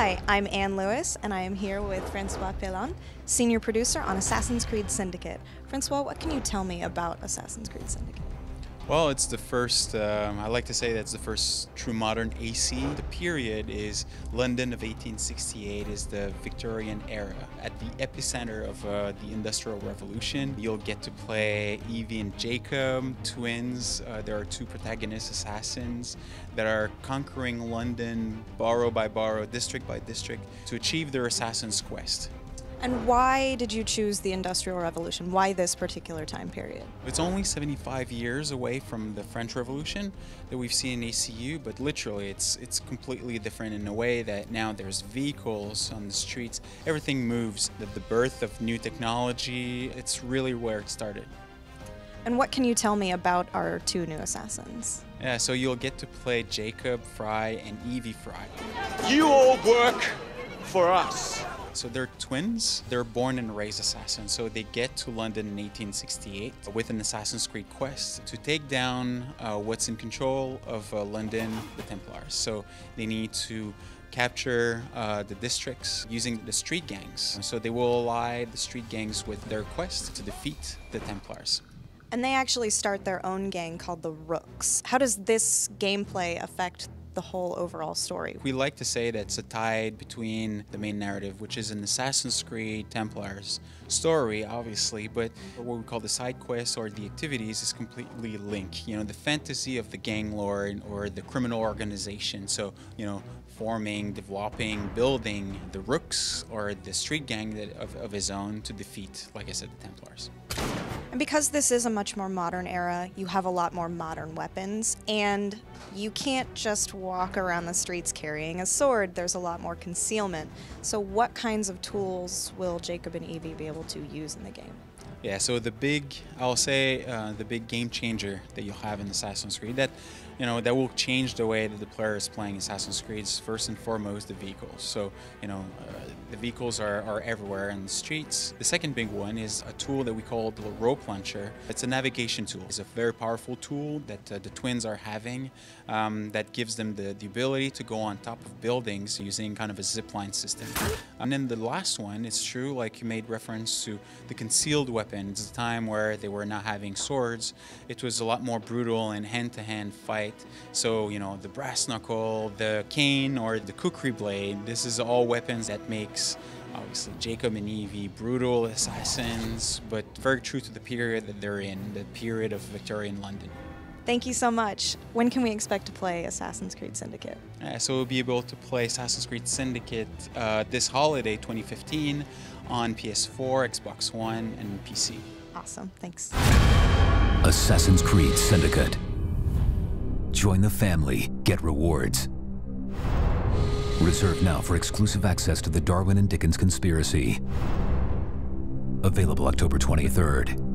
Hi, I'm Anne Lewis, and I am here with Francois Pelon, senior producer on Assassin's Creed Syndicate. Francois, what can you tell me about Assassin's Creed Syndicate? Well, it's the first, I like to say that's the first true modern AC. The period is London of 1868 is the Victorian era. At the epicenter of the Industrial Revolution, you'll get to play Evie and Jacob, twins. There are two protagonist assassins that are conquering London borough by borough, district by district, to achieve their assassin's quest. And why did you choose the Industrial Revolution? Why this particular time period? It's only 75 years away from the French Revolution that we've seen in ACU, but literally it's completely different in a way that now there's vehicles on the streets, everything moves. The birth of new technology, it's really where it started. And what can you tell me about our two new assassins? Yeah, so you'll get to play Jacob Fry and Evie Fry. You all work for us. So they're twins. They're born and raised assassins. So they get to London in 1868 with an Assassin's Creed quest to take down what's in control of London, the Templars. So they need to capture the districts using the street gangs. So they will ally the street gangs with their quest to defeat the Templars. And they actually start their own gang called the Rooks. How does this gameplay affect the whole overall story? We like to say that it's a tie between the main narrative, which is an Assassin's Creed Templars story, obviously, but what we call the side quests or the activities is completely linked. You know, the fantasy of the gang lord or the criminal organization. So, you know, forming, developing, building the Rooks or the street gang of his own to defeat, like I said, the Templars. And because this is a much more modern era, you have a lot more modern weapons, and you can't just walk around the streets carrying a sword. There's a lot more concealment. So what kinds of tools will Jacob and Evie be able to use in the game? Yeah, so the big game changer that you'll have in Assassin's Creed that will change the way that the player is playing Assassin's Creed is first and foremost the vehicles. So, the vehicles are everywhere in the streets. The second big one is a tool that we call the rope launcher. It's a navigation tool. It's a very powerful tool that the twins are having that gives them the ability to go on top of buildings using kind of a zipline system. And then the last one is true, like you made reference to the concealed weapon. It's a time where they were not having swords. It was a lot more brutal and hand-to-hand fight. So, the brass knuckle, the cane, or the kukri blade, this is all weapons that makes, obviously, Jacob and Evie brutal assassins, but very true to the period that they're in, the period of Victorian London. Thank you so much. When can we expect to play Assassin's Creed Syndicate? So we'll be able to play Assassin's Creed Syndicate this holiday, 2015, on PS4, Xbox One, and PC. Awesome, thanks. Assassin's Creed Syndicate. Join the family, get rewards. Reserved now for exclusive access to the Darwin and Dickens Conspiracy. Available October 23rd.